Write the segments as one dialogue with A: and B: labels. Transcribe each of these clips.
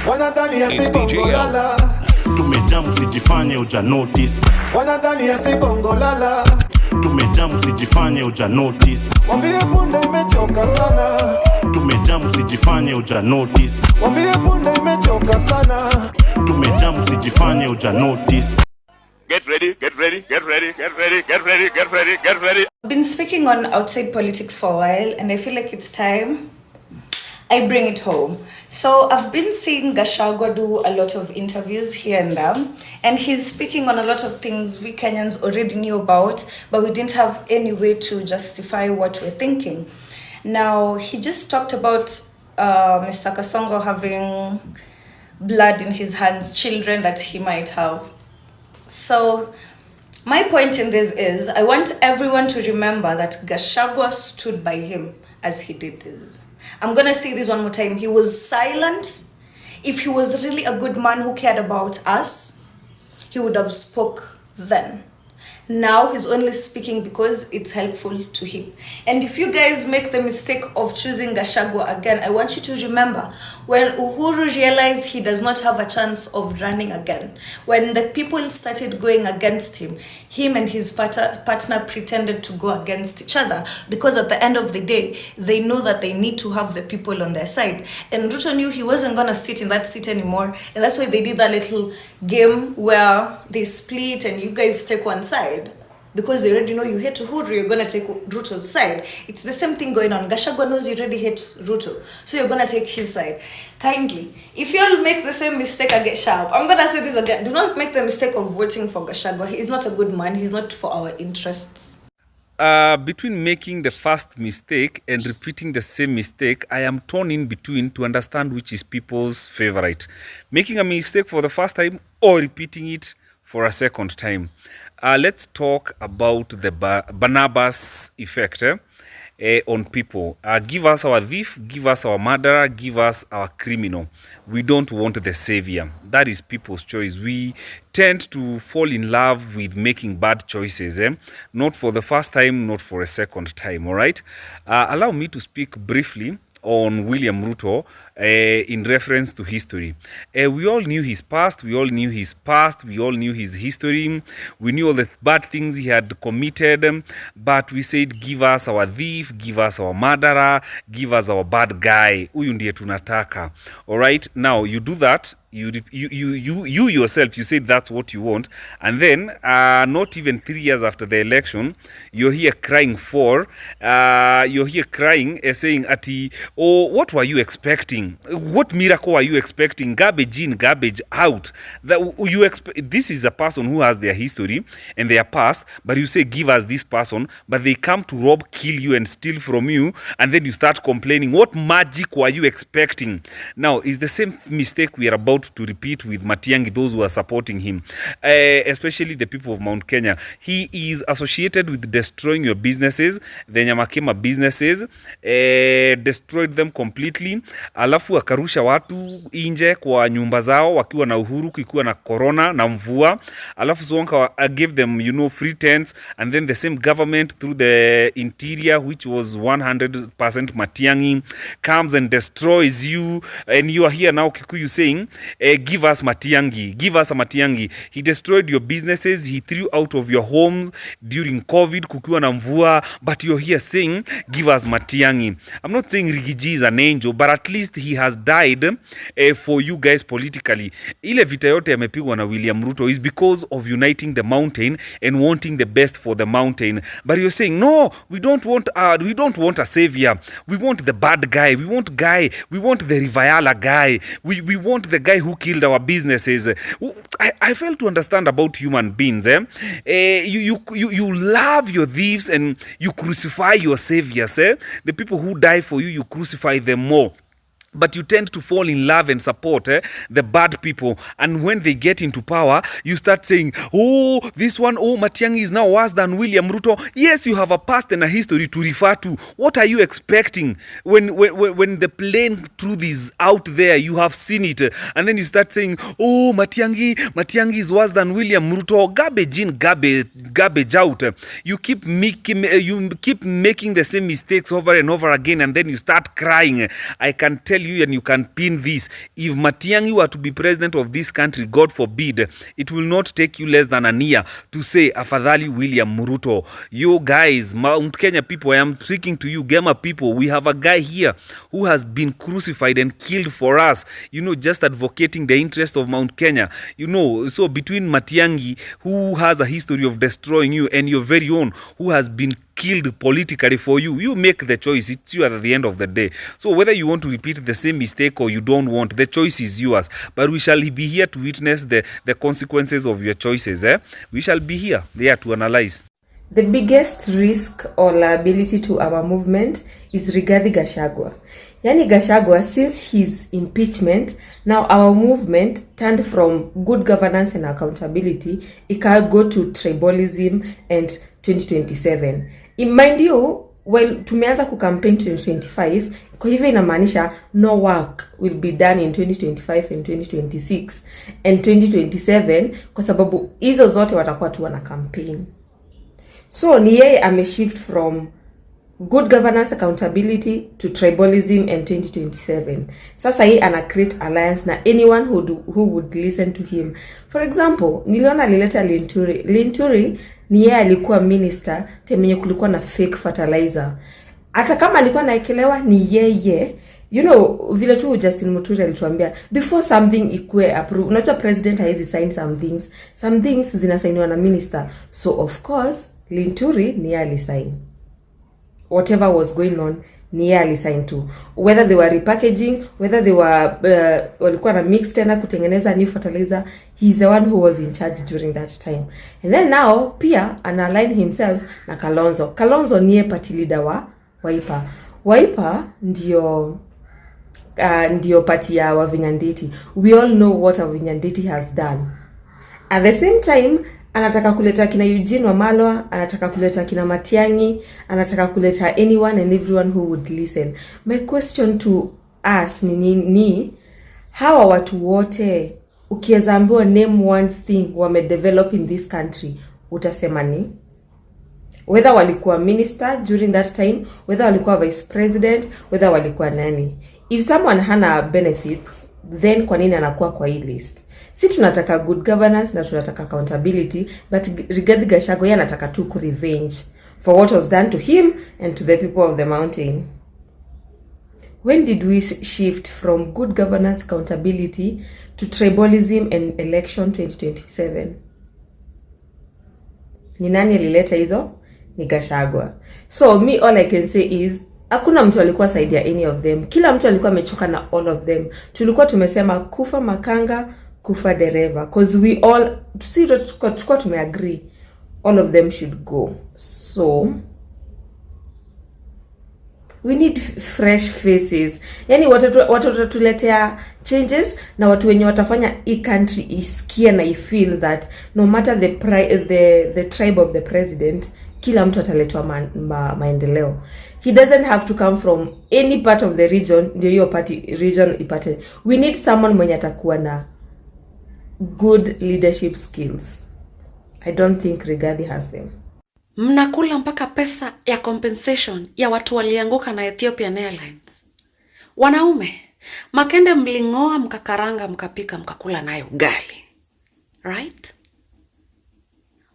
A: Wanadhani asibongolala.
B: Tumejam usijifanye uja notice.
A: Wanadhani asibongolala.
B: Tumejam usijifanye uja notice.
A: Wambie punde imechoka sana.
B: Tumejam usijifanye uja notice.
A: Wambie punde imechoka sana.
B: Tumejam usijifanye uja notice.
C: Get ready, get ready, get ready, get ready, get ready, get ready, get ready.
D: I've been speaking on outside politics for a while, and I feel like it's time I bring it home. So I've been seeing Gachagua do a lot of interviews here and there, and he's speaking on a lot of things we Kenyans already knew about, but we didn't have any way to justify what we're thinking. Now, he just talked about Mr. Kasongo having blood in his hands, children that he might have. So my point in this is, I want everyone to remember that Gachagua stood by him as he did this. I'm going to say this one more time. He was silent. If he was really a good man who cared about us, he would have spoke then. Now he's only speaking because it's helpful to him. And if you guys make the mistake of choosing Gachagua again, I want you to remember when Uhuru realized he does not have a chance of running again, when the people started going against him and his partner pretended to go against each other, because at the end of the day, they know that they need to have the people on their side. And Ruto knew he wasn't going to sit in that seat anymore. And that's why they did that little game where they split and you guys take one side. Because they already know you hate Uhuru, you're going to take Ruto's side. It's the same thing going on. Gachagua knows you already hate Ruto, so you're going to take his side. Kindly, if you all make the same mistake, I get sharp. I'm going to say this again. Do not make the mistake of voting for Gachagua. He is not a good man. He's not for our interests.
E: Between making the first mistake and repeating the same mistake, I am torn in between to understand which is people's favorite. Making a mistake for the first time or repeating it for a second time. Let's talk about the Barnabas effect on people. Give us our thief, give us our murderer, give us our criminal. We don't want the savior. That is people's choice. We tend to fall in love with making bad choices. Not for the first time, not for a second time. All right. Allow me to speak briefly on William Ruto in reference to history. We all knew his past, we all knew his history, we knew all the bad things he had committed, but we said, give us our thief, give us our murderer, give us our bad guy. Huyu ndiye tunataka. All right, now you do that. You yourself, you said that's what you want, and then not even 3 years after the election, you're here crying saying ati, oh, what were you expecting? What miracle are you expecting? Garbage in, garbage out. This is a person who has their history and their past, but you say give us this person, but they come to rob, kill you and steal from you, and then you start complaining. What magic were you expecting? Now, it's the same mistake we are about to repeat with Matiangi, those who are supporting him, especially the people of Mount Kenya. He is associated with destroying your businesses, the Nyamakema businesses, destroyed them completely, alafu akarusha watu inje kwa nyumba zao wakiwa na Uhuru, kukiwa na corona na mvua, alafu Sonka gave them, free tents, and then the same government through the interior, which was 100% Matiang'i, comes and destroys you, and you are here now Kikuyu saying, give us Matiangi, give us a Matiangi. He destroyed your businesses, he threw out of your homes during COVID, kukiwa na mvua, but you're here saying, give us Matiangi. I'm not saying Rigiji is an angel, but at least he has died for you guys politically. Ile vita yote yamepigwa na William Ruto is because of uniting the mountain and wanting the best for the mountain. But you're saying, no, we don't want a savior. We want the bad guy. We want the Riviala guy. We want the guy who killed our businesses. I fail to understand about human beings. You love your thieves and you crucify your saviors. The people who die for you, you crucify them more. But you tend to fall in love and support the bad people. And when they get into power, you start saying, oh, this one, oh, Matiang'i is now worse than William Ruto. Yes, you have a past and a history to refer to. What are you expecting? When the plain truth is out there, you have seen it. And then you start saying, oh, Matiang'i is worse than William Ruto. Garbage in, garbage out. You keep making the same mistakes over and over again, and then you start crying. I can tell you, and you can pin this, if Matiang'i were to be president of this country, God forbid, it will not take you less than a year to say afadhali William Ruto. You guys, Mount Kenya people, I am speaking to you, Gema people. We have a guy here who has been crucified and killed for us, just advocating the interest of Mount Kenya. So between Matiangi, who has a history of destroying you, and your very own, who has been killed politically for you, you make the choice. It's you at the end of the day. So whether you want to repeat the same mistake or you don't want, the choice is yours. But we shall be here to witness the consequences of your choices. We shall be here there to analyze.
F: The biggest risk or liability to our movement is regarding Gachagua. Yani Gachagua, since his impeachment, now our movement turned from good governance and accountability, it can go to tribalism and 2027. Mind you, well, tumeanza kucampaign 2025, kwa hivyo inamaanisha no work will be done in 2025 and 2026 and 2027, kwa sababu hizo zote watakuwa tu wana campaign. So ni yeye ameshift from good governance accountability to tribalism and 2027. Sasa hii ana create alliance na anyone who would listen to him. For example, niliona alileta Linturi. Linturi ni yeye alikuwa minister temenye kulikuwa na fake fertilizer. Hata kama alikuwa naekelewa ni yeye. Vile tu Justin Muturi alituambia, before something ikue approved, unajua president haizi sign some things zinasainiwa na minister. So of course Linturi ni yeye alisign. Whatever was going on, ni yeye alisign too. Whether they were repackaging, whether they were walikuwa na mix tena kutengeneza new fertilizer, he's the one who was in charge during that time. And then now pia analign himself na Kalonzo. Kalonzo niye party leader wa Wiper. Wiper ndio party ya Wavinyanditi. We all know what Wavinyanditi has done. At the same time, anataka kuleta kina Eugene Wamalwa, anataka kuleta kina Matiang'i, anataka kuleta anyone and everyone who would listen. My question to us ni hawa watu wote ukiweza ambiwa name one thing wamedevelop in this country, utasema ni? Whether walikuwa minister during that time, whether walikuwa vice president, whether walikuwa nani. If someone hana benefits, then kwa nini anakuwa kwa hii list? Si tunataka good governance na tunataka accountability, but regarding Gachagua yeye anataka tu ku revenge for what was done to him and to the people of the mountain. When did we shift from good governance accountability to tribalism and election 2027? Ni nani alileta hizo? Ni Gachagua. So me all I can say is hakuna mtu alikuwa side ya any of them. Kila mtu alikuwa amechoka na all of them. Tulikuwa tumesema kufa makanga, kufa dereva, cause we all tukua tumeagree all of them should go. So we need fresh faces. Yani watu watatuletea changes na watu wenye watafanya hii country isikie na I feel that no matter the tribe of the president, kila mtu ataletwa maendeleo. He doesn't have to come from any part of the region ndio hiyo region ipate. We need someone mwenye atakuwa na good leadership skills. I don't think Rigathi has them.
G: Mnakula mpaka pesa ya compensation ya watu walianguka na Ethiopian Airlines. Wanaume, makende mlingoa mkakaranga mkapika mkakula nayo ugali. Right?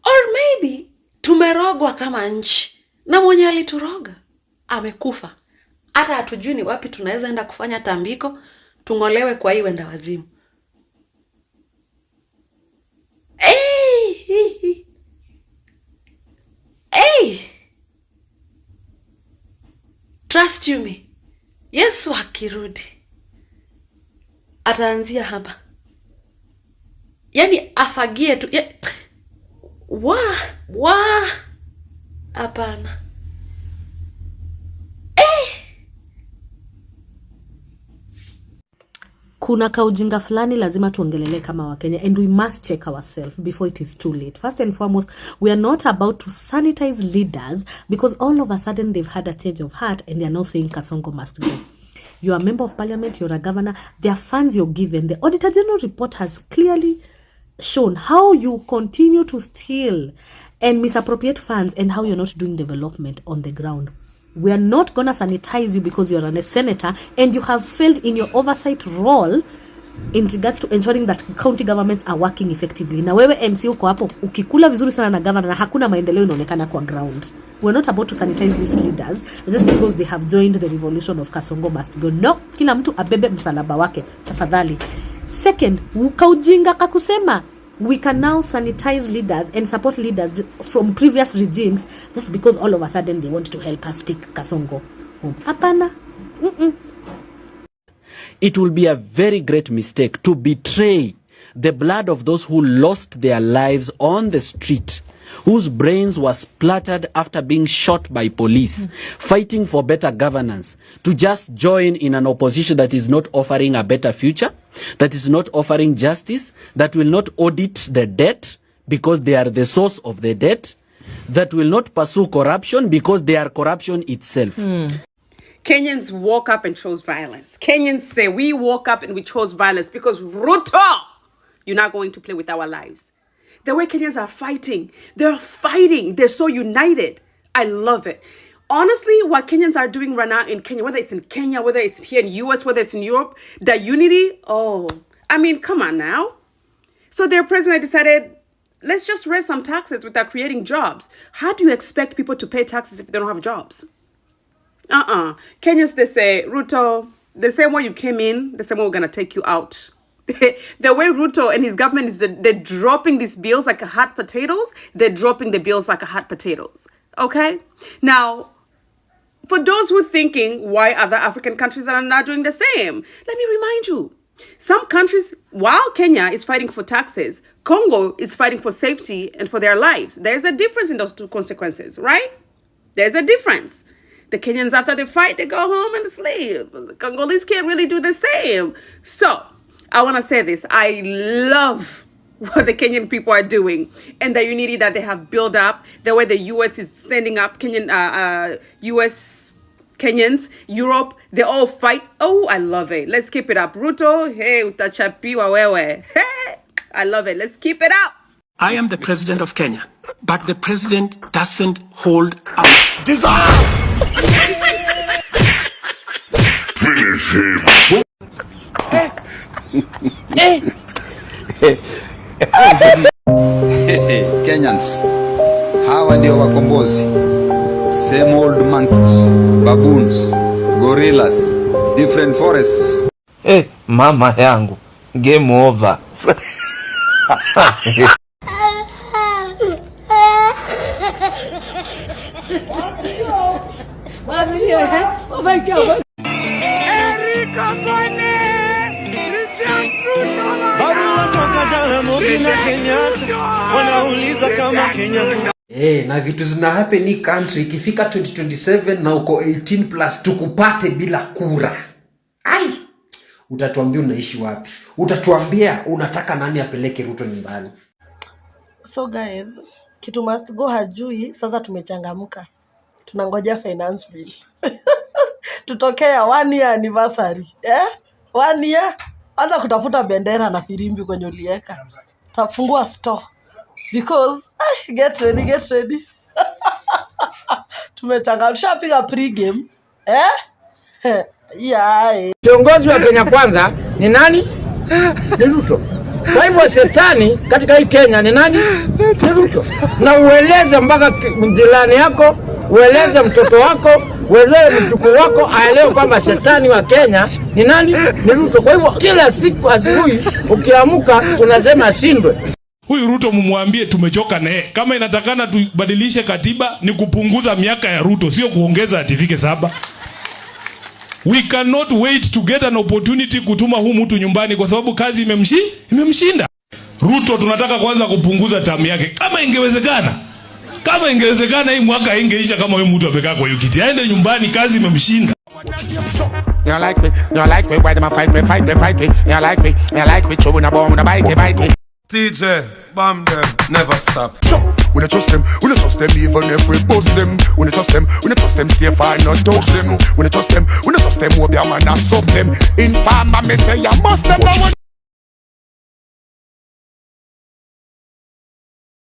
G: Or maybe tumerogwa kama nchi na mwenye alituroga amekufa. Hata hatujui ni wapi tunaweza enda kufanya tambiko tungolewe kwa hii wenda wazimu. Hey! Trust you me. Yesu akirudi ataanzia hapa. Yani afagie tu. Hapana.
H: Kuna kaujinga fulani lazima tuongelele kama Wakenya, and we must check ourselves before it is too late. First and foremost, we are not about to sanitize leaders because all of a sudden they've had a change of heart and they are now saying Kasongo must go. You are a member of parliament, you're a governor, there are funds you're given. The Auditor General report has clearly shown how you continue to steal and misappropriate funds and how you're not doing development on the ground. We are not gonna sanitize you because you're a senator and you have failed in your oversight role in regards to ensuring that county governments are working effectively. Na wewe MC uko hapo ukikula vizuri sana na governor na hakuna maendeleo inaonekana kwa ground. We're not about to sanitize these leaders just because they have joined the revolution of Kasongo must go. No, kila mtu abebe msalaba wake tafadhali. Second, ukaujinga kakusema we can now sanitize leaders and support leaders from previous regimes just because all of a sudden they want to help us take Kasongo home. Hapana.
I: It will be a very great mistake to betray the blood of those who lost their lives on the street, whose brains were splattered after being shot by police, fighting for better governance, to just join in an opposition that is not offering a better future, that is not offering justice, that will not audit the debt because they are the source of the debt, that will not pursue corruption because they are corruption itself.
J: Kenyans woke up and chose violence. Kenyans say we woke up and we chose violence because Ruto, you're not going to play with our lives. The way Kenyans are fighting, they're fighting. They're so united. I love it. Honestly, what Kenyans are doing right now in Kenya, whether it's in Kenya, whether it's here in US, whether it's in Europe, the unity, I mean, come on now. So their president decided, let's just raise some taxes without creating jobs. How do you expect people to pay taxes if they don't have jobs? Kenyans, they say, Ruto, the same way you came in, the same way we're going to take you out. The way Ruto and his government is, they're dropping these bills like hot potatoes. They're dropping the bills like hot potatoes. Okay? Now, for those who are thinking why other African countries are not doing the same, let me remind you. Some countries, while Kenya is fighting for taxes, Congo is fighting for safety and for their lives. There's a difference in those two consequences, right? There's a difference. The Kenyans, after they fight, they go home and sleep. The Congolese can't really do the same. So, I want to say this. I love what the Kenyan people are doing and the unity that they have built up, the way the US is standing up, US Kenyans, Europe, they all fight. Oh, I love it. Let's keep it up. Ruto, hey, utachapiwa wewe. Hey, I love it. Let's keep it up.
K: I am the president of Kenya, but the president doesn't hold up.
C: Dissolve! Finish him.
L: Kenyans, hawa ndio wakombozi. Same old monkeys, baboons, gorillas, different forests.
M: Mama yangu, game over.
A: Barua toka Jaramogi na Kenyatta wanauliza kama Kenya
N: na vitu zina happen in country ikifika 2027 na uko 18 plus tukupate bila kura. Utatuambia unaishi wapi? Utatuambia unataka nani apeleke Ruto nyumbani?
O: So guys, kitu must go hajui, sasa tumechangamka. Tunangoja finance bill. Tutokea 1 year anniversary. 1 year. Anza kutafuta bendera na firimbi kwenye ulieka. Tafungua store. Because, get ready. Tumechangamka. Tushapiga pre-game.
P: Kiongozi wa Kenya kwanza ni nani? Ni Ruto. Kwa hivyo shetani katika hii Kenya ni nani? Ni Ruto. Na ueleze mpaka mjilani yako, ueleze mtoto wako, ueleze mtuku wako aelewe kwamba shetani wa Kenya ni nani? Ni Ruto. Kwa hivyo kila siku asubuhi ukiamka unasema ashindwe.
Q: Huyu Ruto mumwambie tumechoka naye. Kama inatakana tubadilishe katiba ni kupunguza miaka ya Ruto, sio kuongeza atifike 7. We cannot wait to get an opportunity kutuma huyu mtu nyumbani kwa sababu kazi imemshinda. Ruto tunataka kwanza kupunguza tamu yake. Kama ingewezekana hii mwaka ingeisha kama huyu mtu amekaa kwa hiyo kiti. Aende nyumbani, kazi imemshinda.
R: You like me, why them a fight me? You like me, chewing a bomb, bite.
S: TJ, bomb them, never stop.
R: We don't trust them, even if we bust them. We don't trust them, stay far, not touch them. We don't trust them, hope their man a sub them. Informer, me say, you must them.